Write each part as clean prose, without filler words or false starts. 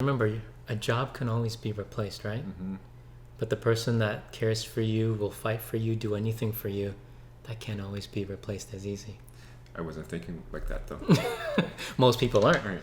Remember, a job can always be replaced, right? Mm-hmm. But the person that cares for you, will fight for you, do anything for you, that can't always be replaced as easy. I wasn't thinking like that though. Most people aren't. All right.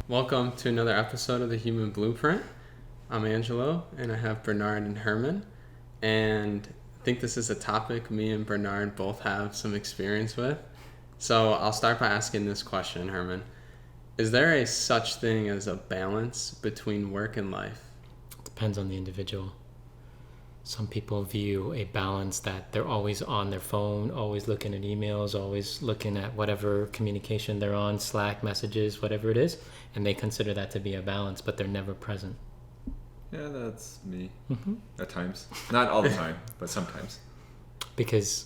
Welcome to another episode of The Human Blueprint. I'm Angelo, and I have Bernard and Herman. And I think this is a topic me and Bernard both have some experience with. So I'll start by asking this question, Herman. Is there a such thing as a balance between work and life? Depends on the individual. Some people view a balance that they're always on their phone, always looking at emails, always looking at whatever communication they're on, Slack, messages, whatever it is, and they consider that to be a balance, but they're never present. Yeah, that's me. Mm-hmm. At times. Not all the time, but sometimes. Because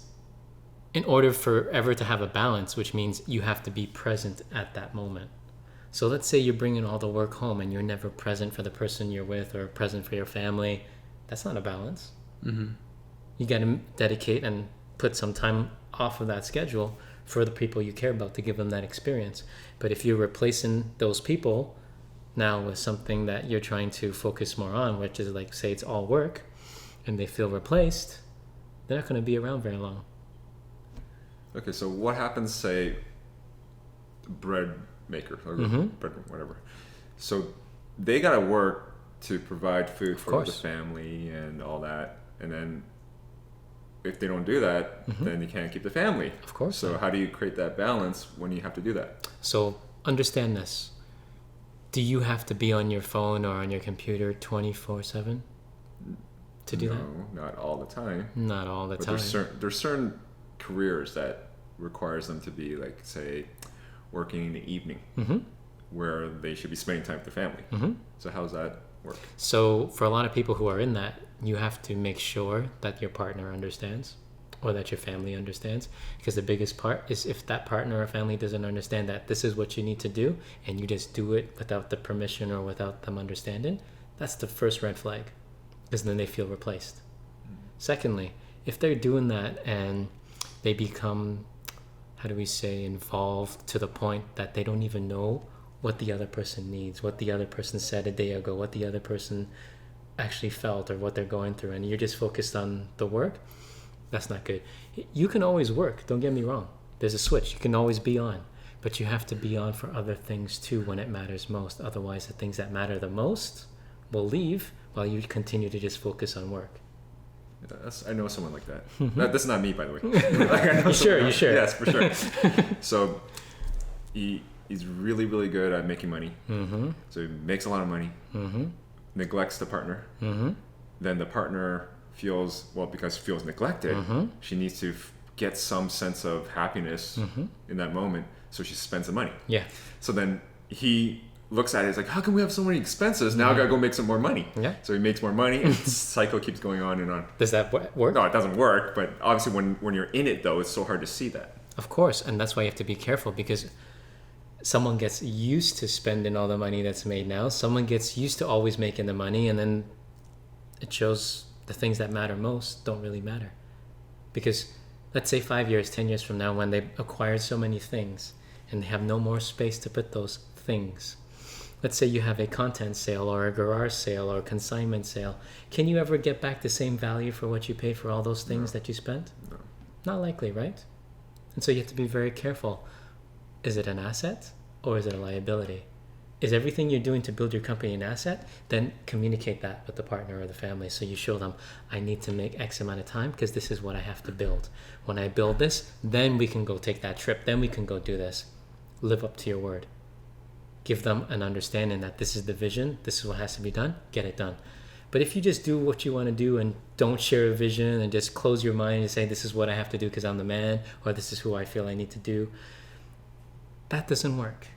in order for ever to have a balance, which means you have to be present at that moment. So let's say you're bringing all the work home and you're never present for the person you're with or present for your family. That's not a balance. Mm-hmm. You got to dedicate and put some time off of that schedule for the people you care about to give them that experience. But if you're replacing those people now with something that you're trying to focus more on, which is like, say it's all work, and they feel replaced, they're not going to be around very long. Okay, so what happens, say, bread maker or Mm-hmm. bread, whatever. So they got to work to provide food for the course. family and all that. And then if they don't do that, Mm-hmm. then you can't keep the family. Of course. So how do you create that balance when you have to do that? So understand this. Do you have to be on your phone or on your computer 24/7 to do that? No, not all the time. Not all the But time. there's certain careers that requires them to be, like, say, working in the evening, Mm-hmm. where they should be spending time with the family. Mm-hmm. So how's that work? So for a lot of people who are in that, you have to make sure that your partner understands or that your family understands, because the biggest part is if that partner or family doesn't understand that this is what you need to do and you just do it without the permission or without them understanding, that's the first red flag, because then they feel replaced. Secondly, if they're doing that and they become, how do we say, involved to the point that they don't even know what the other person needs, what the other person said a day ago, what the other person actually felt or what they're going through, and you're just focused on the work, that's not good. You can always work, don't get me wrong. There's a switch, you can always be on, but you have to be on for other things too when it matters most. Otherwise, the things that matter the most will leave while you continue to just focus on work. I know someone like that. Mm-hmm. That's not me, by the way. Like, I know You sure? Yes, for sure. So he's really, really good at making money. Mm-hmm. So he makes a lot of money, Mm-hmm. neglects the partner. Mm-hmm. Then the partner feels neglected. Mm-hmm. She needs to get some sense of happiness Mm-hmm. in that moment. So she spends the money. Yeah. So then he looks at it, he's like, how come we have so many expenses? Now I gotta go make some more money. Yeah. So he makes more money, and the cycle keeps going on and on. Does that work? No, it doesn't work, but obviously when you're in it, though, it's so hard to see that. Of course, and that's why you have to be careful, because someone gets used to spending all the money that's made now. Someone gets used to always making the money, and then it shows the things that matter most don't really matter. Because let's say 5 years, 10 years from now, when they acquired so many things and they have no more space to put those things. Let's say you have a content sale or a garage sale or a consignment sale. Can you ever get back the same value for what you paid for all those things that you spent? No. Not likely, right? And so you have to be very careful. Is it an asset or is it a liability? Is everything you're doing to build your company an asset? Then communicate that with the partner or the family. So you show them, I need to make X amount of time because this is what I have to build. When I build this, then we can go take that trip. Then we can go do this. Live up to your word. Give them an understanding that this is the vision. This is what has to be done. Get it done. But if you just do what you want to do and don't share a vision and just close your mind and say, this is what I have to do because I'm the man, or this is who I feel I need to do, that doesn't work.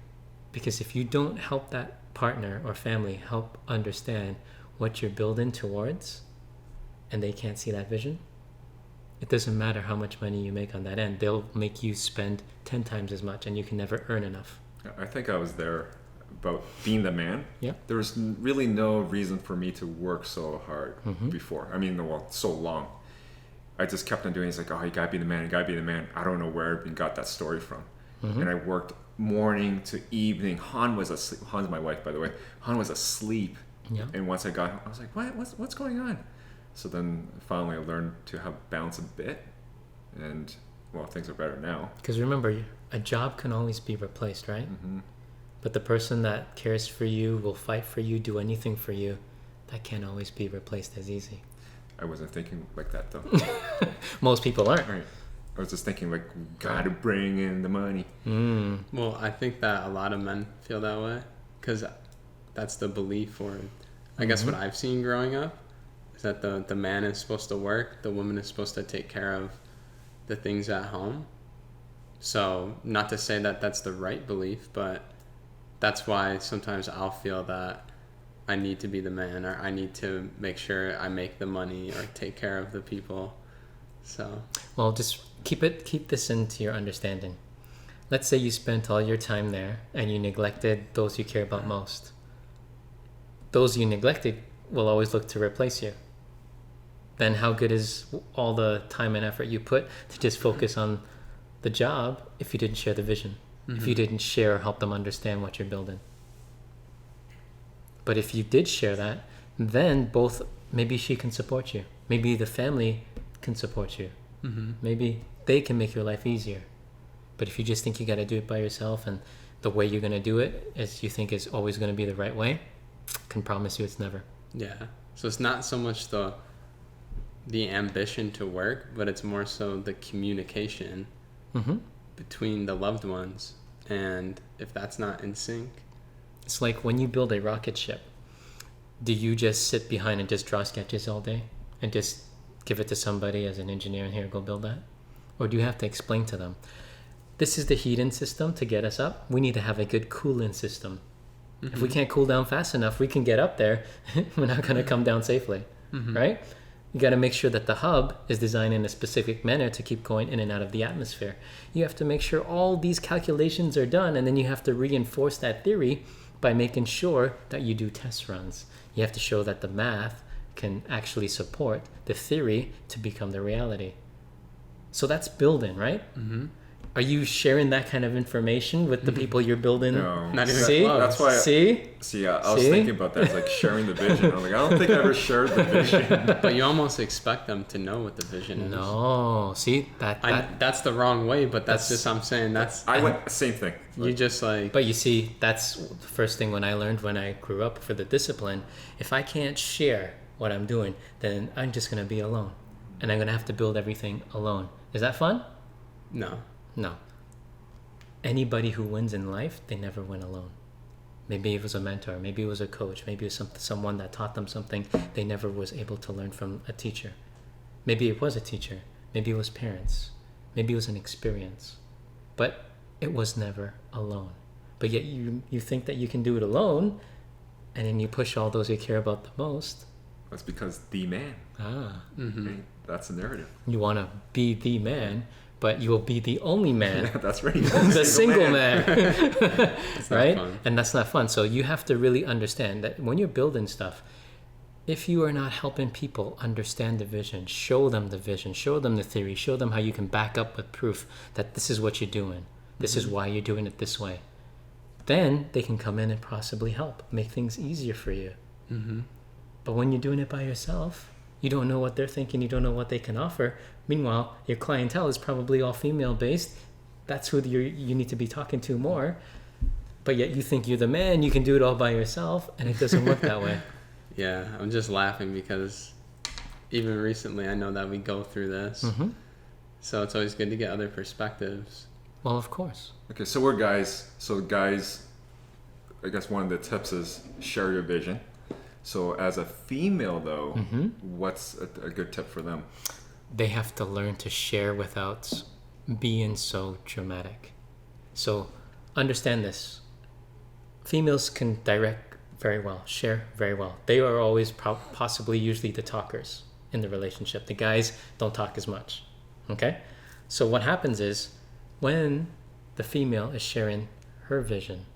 Because if you don't help that partner or family help understand what you're building towards, and they can't see that vision, it doesn't matter how much money you make on that end. They'll make you spend 10 times as much, and you can never earn enough. I think I was there about being the man. Yeah. There was really no reason for me to work so hard before. I mean, well, so long. I just kept on doing it. It's like, oh, you gotta be the man, you gotta be the man. I don't know where I even got that story from. And I worked morning to evening. Han was asleep. Han's my wife, by the way. Han was asleep. Yeah. And once I got home, I was like, what's going on? So then finally I learned to have balance a bit. And, well, things are better now. Because remember, a job can always be replaced, right? But the person that cares for you, will fight for you, do anything for you, that can't always be replaced as easy. I wasn't thinking like that, though. Most people aren't. Right. I was just thinking, like, gotta bring in the money. Well, I think that a lot of men feel that way because that's the belief, or I guess what I've seen growing up is that the man is supposed to work, the woman is supposed to take care of the things at home. So not to say that that's the right belief, but that's why sometimes I'll feel that I need to be the man, or I need to make sure I make the money or take care of the people. So, well, just keep this into your understanding. Let's say you spent all your time there and you neglected those you care about most. Those you neglected will always look to replace you. Then how good is all the time and effort you put to just focus on the job if you didn't share the vision, if you didn't share or help them understand what you're building? But if you did share that, then both, maybe she can support you. Maybe the family can support you. Maybe they can make your life easier. But if you just think you got to do it by yourself, and the way you're going to do it is you think is always going to be the right way, I can promise you it's never. yeah. So it's not so much the ambition to work, but it's more so the communication between the loved ones. And if that's not in sync, It's like when you build a rocket ship, do you just sit behind and just draw sketches all day and just give it to somebody as an engineer and here, go build that? Or do you have to explain to them, this is the heat-in system to get us up. We need to have a good cool-in system. If we can't cool down fast enough, we can get up there. We're not going to come down safely, right? You got to make sure that the hub is designed in a specific manner to keep going in and out of the atmosphere. You have to make sure all these calculations are done, and then you have to reinforce that theory by making sure that you do test runs. You have to show that the math can actually support the theory to become the reality. So that's building, right? Are you sharing that kind of information with the people you're building? No. Not even See? close. That's why I was See? thinking about that. It's like sharing the vision. I'm like, I don't think I ever shared the vision. But you almost expect them to know what the vision is. No, see That's the wrong way, but that's just, I'm saying that's, I went, same thing. you just like, But you see, that's the first thing when I learned when I grew up for the discipline. If I can't share what I'm doing, then I'm just going to be alone. And I'm going to have to build everything alone. Is that fun? no. No. Anybody who wins in life, they never win alone. Maybe it was a mentor, maybe it was a coach, maybe it was someone that taught them something they never was able to learn from a teacher. Maybe it was a teacher, maybe it was parents, maybe it was an experience. But it was never alone. But yet you think that you can do it alone, and then you push all those you care about the most. That's because the man. Right? That's the narrative. You want to be the man, but you will be the only man. That's right. The single man. Right? fun. And that's not fun. So you have to really understand that when you're building stuff, if you are not helping people understand the vision, show them the vision, show them the theory, show them how you can back up with proof that this is what you're doing, this is why you're doing it this way, then they can come in and possibly help make things easier for you. But when you're doing it by yourself, you don't know what they're thinking, you don't know what they can offer. Meanwhile, your clientele is probably all female based. That's who you need to be talking to more. But yet you think you're the man, you can do it all by yourself, and it doesn't work that way. Yeah, I'm just laughing because even recently I know that we go through this. So it's always good to get other perspectives. Well, of course. Okay, so we're guys. So guys, I guess one of the tips is share your vision. So as a female, though, what's a good tip for them? They have to learn to share without being so dramatic. So understand this. Females can direct very well, share very well. They are always possibly usually the talkers in the relationship. The guys don't talk as much. Okay? So what happens is when the female is sharing her vision,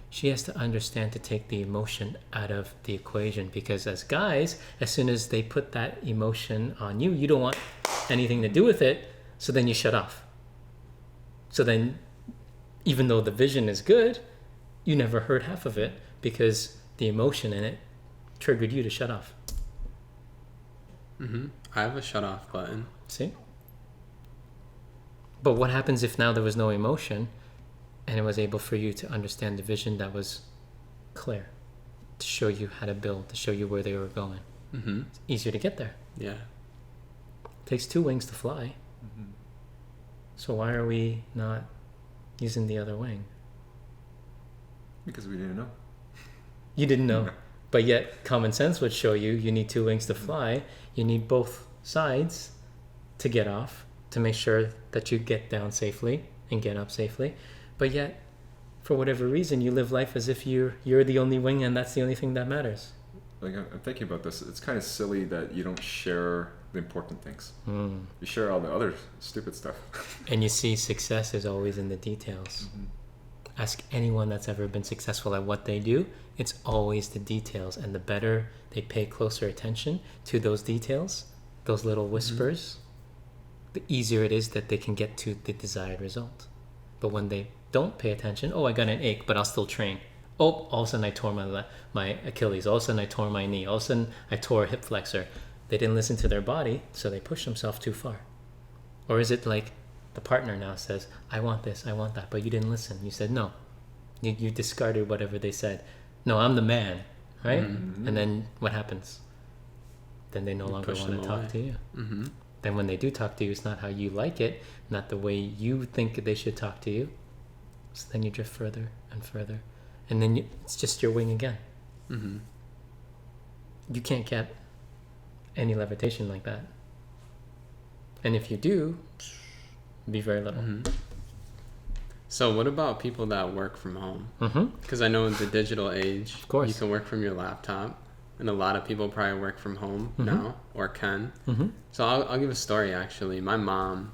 she has to understand to take the emotion out of the equation, because as guys, as soon as they put that emotion on you, you don't want anything to do with it, so then you shut off. So then, even though the vision is good, you never heard half of it because the emotion in it triggered you to shut off. I have a shut off button. See? But what happens if now there was no emotion and it was able for you to understand the vision that was clear, to show you how to build, to show you where they were going? It's easier to get there. Yeah. It takes 2 wings to fly. So why are we not using the other wing? Because we didn't know. You didn't know. But yet common sense would show you need 2 wings to fly. You need both sides to get off, to make sure that you get down safely and get up safely. But yet, for whatever reason, you live life as if you're the only wing and that's the only thing that matters. Like, I'm thinking about this. It's kind of silly that you don't share the important things. You share all the other stupid stuff. And you see, success is always in the details. Ask anyone that's ever been successful at what they do. It's always the details. And the better they pay closer attention to those details, those little whispers, the easier it is that they can get to the desired result. But when they don't pay attention, I got an ache, but I'll still train. All of a sudden I tore my Achilles. All of a sudden I tore my knee. All of a sudden I tore a hip flexor. They didn't listen to their body, so they pushed themselves too far. Or is it like the partner now says, I want this, I want that, but you didn't listen. You said no. You discarded whatever they said. No, I'm the man, right? And then what happens? Then they no longer want to talk to you. Then when they do talk to you, it's not how you like it, not the way you think they should talk to you. So then you drift further and further. And then it's just your wing again. You can't get any levitation like that. And if you do, it'd be very little. So what about people that work from home? Because I know in the digital age, of course, you can work from your laptop. And a lot of people probably work from home now, or can. So I'll give a story, actually. My mom,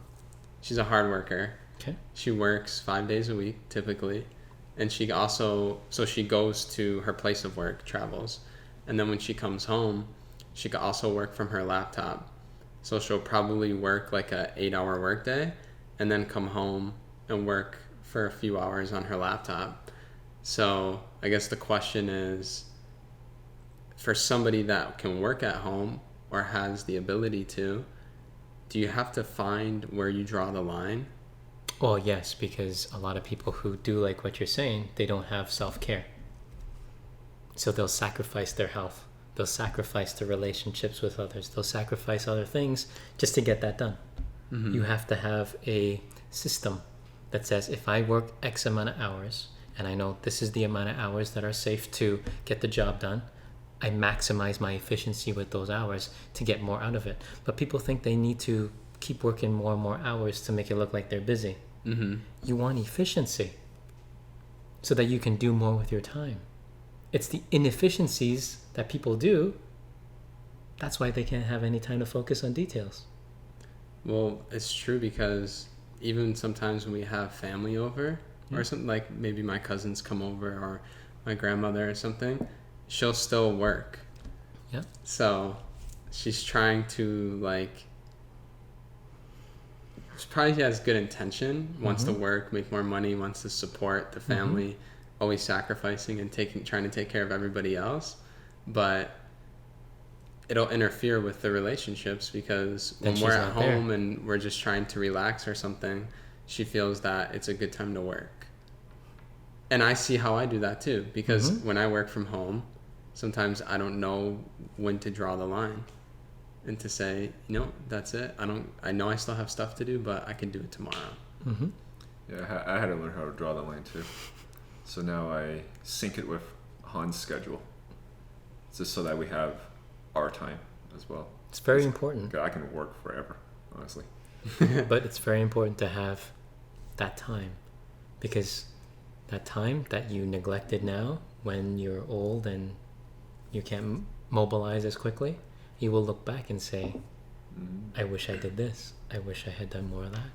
she's a hard worker. Okay. She works 5 days a week, typically. And she also, so she goes to her place of work, travels. And then when she comes home, she can also work from her laptop. So she'll probably work like a 8-hour workday and then come home and work for a few hours on her laptop. So I guess the question is, for somebody that can work at home or has the ability to, do you have to find where you draw the line? Well, yes, because a lot of people who do like what you're saying, they don't have self-care. So they'll sacrifice their health. They'll sacrifice the relationships with others. They'll sacrifice other things just to get that done. You have to have a system that says, if I work X amount of hours, and I know this is the amount of hours that are safe to get the job done, I maximize my efficiency with those hours to get more out of it. But people think they need to keep working more and more hours to make it look like they're busy. You want efficiency so that you can do more with your time. It's the inefficiencies that people do. That's why they can't have any time to focus on details. Well, it's true, because even sometimes when we have family over or something, like maybe my cousins come over or my grandmother or something, she'll still work. Yeah. So she's trying to she has good intention, wants to work, make more money, wants to support the family, always sacrificing and trying to take care of everybody else. But it'll interfere with the relationships, because when we're at home and we're just trying to relax or something, she feels that it's a good time to work. And I see how I do that too, because when I work from home, sometimes I don't know when to draw the line and to say, that's it. I know I still have stuff to do, but I can do it tomorrow. Yeah, I had to learn how to draw the line too. So now I sync it with Han's schedule, just so that we have our time as well. It's very important. I can work forever, honestly. But it's very important to have that time, because that time that you neglected now, when you're old and you can't mobilize as quickly, you will look back and say, I wish I did this. I wish I had done more of that.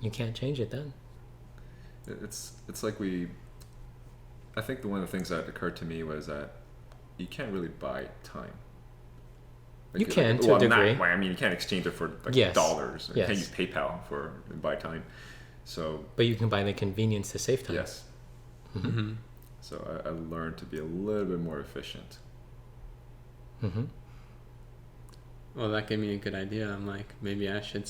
You can't change it then. It's like I think one of the things that occurred to me was that you can't really buy time. You can, to a degree. I mean, you can't exchange it for Yes. dollars. You Yes. can't use PayPal for buy time. So But you can buy the convenience to save time. yes. So I learned to be a little bit more efficient. Mm-hmm. Well, that gave me a good idea. I'm like, maybe I should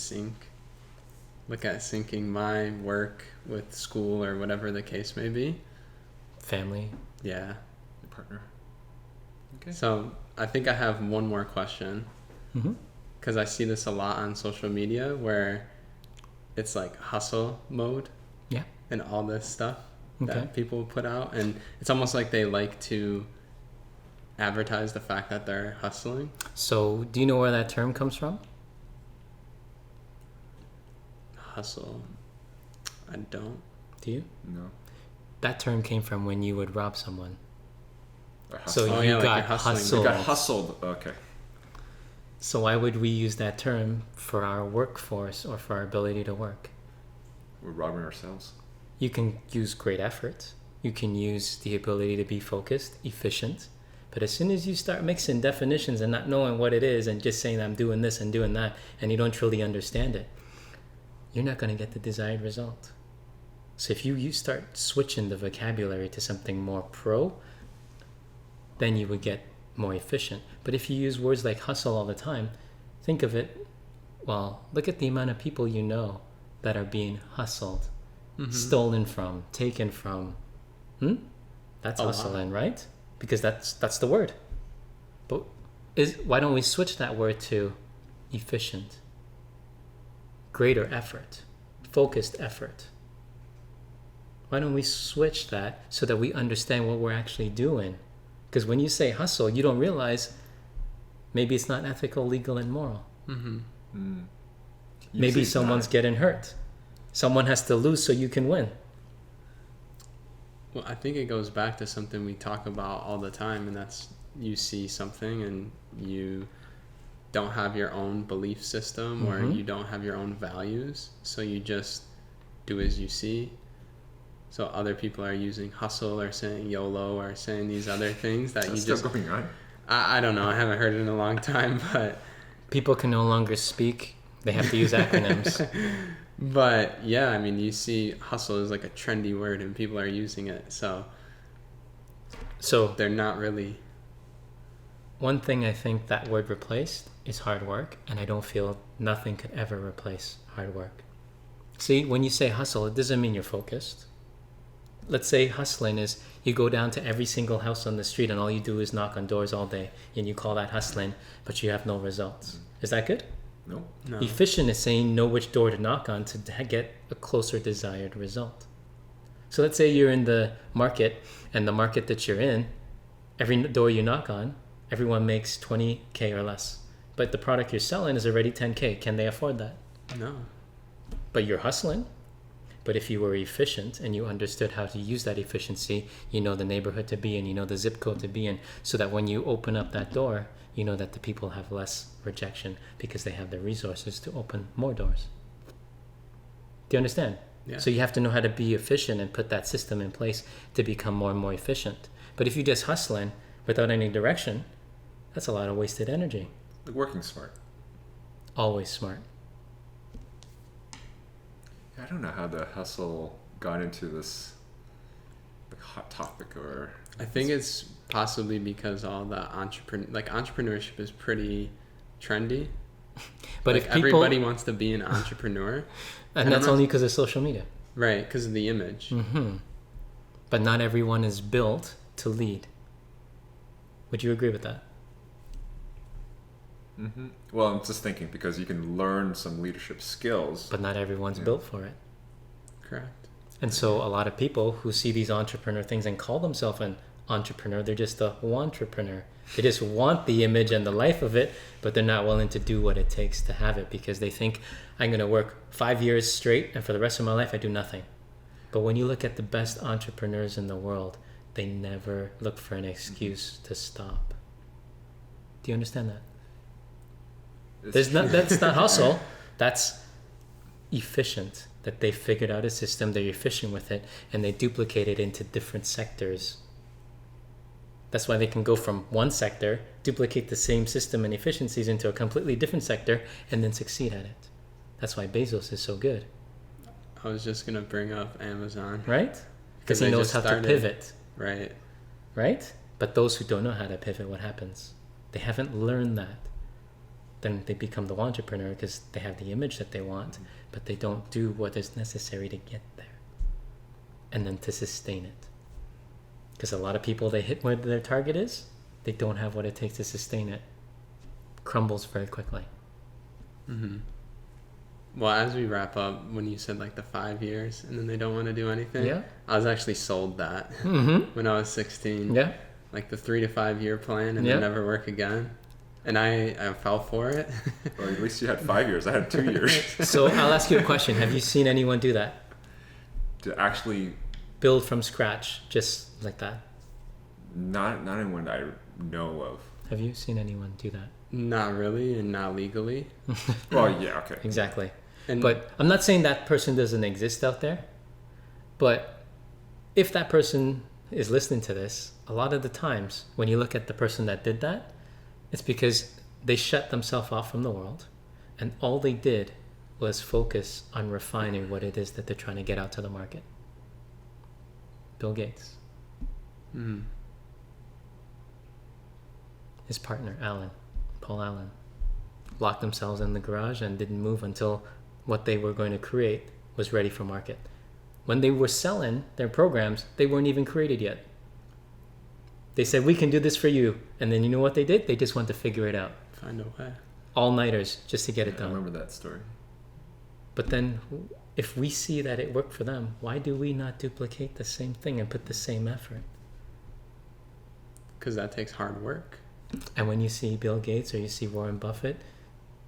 look at syncing my work with school or whatever the case may be. Family. Yeah. Your partner. Okay. So I think I have one more question, Mm-hmm. because I see this a lot on social media where it's like hustle mode. Yeah. And all this stuff Okay. that people put out, and it's almost like they like to advertise the fact that they're hustling. So, do you know where that term comes from? Hustle. I don't. Do you? No. That term came from when you would rob someone. I So hustled. Oh, you yeah, like got you're hustling. You hustled. got hustled. Okay. So why would we use that term for our workforce or for our ability to work? We're robbing ourselves. You can use great effort. You can use the ability to be focused, efficient. But as soon as you start mixing definitions and not knowing what it is and just saying I'm doing this and doing that, and you don't truly understand it, you're not going to get the desired result. So if you start switching the vocabulary to something more pro, then you would get more efficient. But if you use words like hustle all the time, think of it, well, look at the amount of people you know that are being hustled, stolen from, taken from. That's A lot. hustling, right? Because that's the word. But why don't we switch that word to efficient, greater effort, focused effort? Why don't we switch that so that we understand what we're actually doing? Because when you say hustle, you don't realize maybe it's not ethical, legal, and moral. Maybe someone's getting hurt. Someone has to lose so you can win. Well, I think it goes back to something we talk about all the time, and that's you see something and you don't have your own belief system or you don't have your own values, so you just do as you see. So other people are using hustle or saying YOLO or saying these other things that That's you still just... going on. I don't know. I haven't heard it in a long time, but... People can no longer speak. They have to use acronyms. But yeah, I mean, you see hustle is like a trendy word and people are using it. So they're not really... One thing I think that word replaced is hard work, and I don't feel nothing could ever replace hard work. See, when you say hustle, it doesn't mean you're focused. Let's say hustling is you go down to every single house on the street and all you do is knock on doors all day, and you call that hustling, but you have no results. Is that good? No. No. Efficient is saying know which door to knock on to get a closer desired result. So let's say you're in the market, and the market that you're in, every door you knock on, everyone makes 20K or less. But the product you're selling is already 10K. Can they afford that? No. But you're hustling. But if you were efficient and you understood how to use that efficiency, you know the neighborhood to be in, you know the zip code to be in, so that when you open up that door, you know that the people have less rejection because they have the resources to open more doors. Do you understand? Yeah. So you have to know how to be efficient and put that system in place to become more and more efficient. But if you're just hustling without any direction, that's a lot of wasted energy. Like working smart. Always smart. I don't know how the hustle got into this hot topic, or I think it's possibly because all the entrepreneurship is pretty trendy. But like if people, everybody wants to be an entrepreneur, and that's only because of social media. right? Because of the image. But not everyone is built to lead. Would you agree with that? Well, I'm just thinking because you can learn some leadership skills. But not everyone's built for it. Correct. And so a lot of people who see these entrepreneur things and call themselves an entrepreneur, they're just a wantrepreneur. They just want the image and the life of it, but they're not willing to do what it takes to have it because they think, I'm going to work 5 years straight and for the rest of my life I do nothing. But when you look at the best entrepreneurs in the world, they never look for an excuse to stop. Do you understand that? That's not hustle. That's efficient, that they figured out a system, they're efficient with it, and they duplicate it into different sectors. That's why they can go from one sector, duplicate the same system and efficiencies into a completely different sector, and then succeed at it. That's why Bezos is so good. I was just going to bring up Amazon. Right? Because he knows how to pivot. Right. Right? But those who don't know how to pivot, what happens? They haven't learned that. Then they become the wantrepreneur because they have the image that they want, but they don't do what is necessary to get there. And then to sustain it. Because a lot of people, they hit where their target is, they don't have what it takes to sustain it. Crumbles very quickly. Mm-hmm. Well, as we wrap up, when you said like the 5 years and then they don't want to do anything, Yeah. I was actually sold that when I was 16. Yeah. Like the 3 to 5 year plan and then never work again. And I fell for it. Well, at least you had 5 years. I had 2 years. So I'll ask you a question. Have you seen anyone do that? To actually Build from scratch, just like that? not anyone I know of. Have you seen anyone do that? Not really, and not legally. Well, yeah, okay. Exactly. And But I'm not saying that person doesn't exist out there. But if that person is listening to this, a lot of the times when you look at the person that did that, it's because they shut themselves off from the world. And all they did was focus on refining what it is that they're trying to get out to the market. Bill Gates. Mhm. His partner, Paul Allen, locked themselves in the garage and didn't move until what they were going to create was ready for market. When they were selling their programs, they weren't even created yet. They said, we can do this for you. And then you know what they did? They just went to figure it out. Find a way. All-nighters just to get it I done. remember that story. But then if we see that it worked for them, why do we not duplicate the same thing and put the same effort? Because that takes hard work. And when you see Bill Gates or you see Warren Buffett,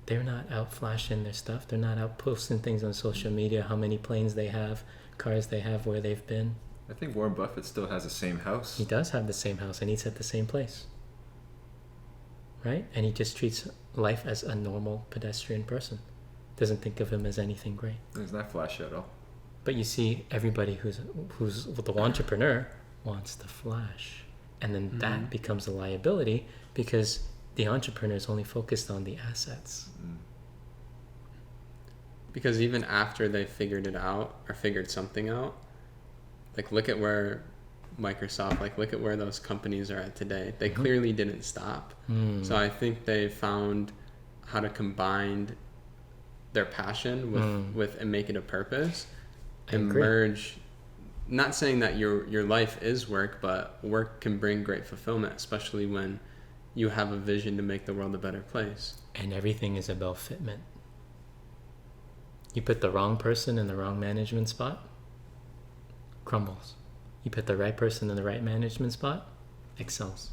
they're not out flashing their stuff. They're not out posting things on social media, how many planes they have, cars they have, where they've been. I think Warren Buffett still has the same house. He does have the same house and he's at the same place. Right? And he just treats life as a normal pedestrian person. Doesn't think of him as anything great. He's not flashy at all. But you see, everybody who's the entrepreneur wants to flash. And then that becomes a liability because the entrepreneur is only focused on the assets. Because even after they figured it out or figured something out, like look at where Microsoft, like look at where those companies are at today. They clearly didn't stop. So I think they found how to combine their passion with and make it a purpose and merge. Not saying that your life is work, but work can bring great fulfillment, especially when you have a vision to make the world a better place. And everything is about fitment. You put the wrong person in the wrong management spot, crumbles. You put the right person in the right management spot, excels.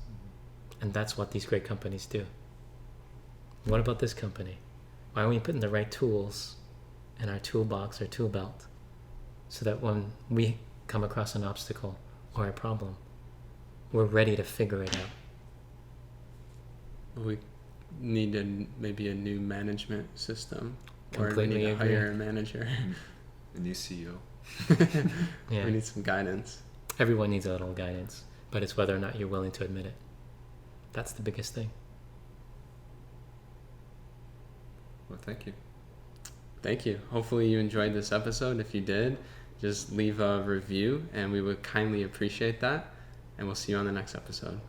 And that's what these great companies do. What about this company? Why aren't we putting the right tools in our toolbox or tool belt so that when we come across an obstacle or a problem, we're ready to figure it out? We need maybe a new management system. Completely or we need to agree. hire a manager. A new CEO. Yeah. We need some guidance. Everyone needs a little guidance, but it's whether or not you're willing to admit it. That's the biggest thing. Well, thank you. Thank you. Hopefully you enjoyed this episode. If you did, just leave a review and we would kindly appreciate that. And we'll see you on the next episode.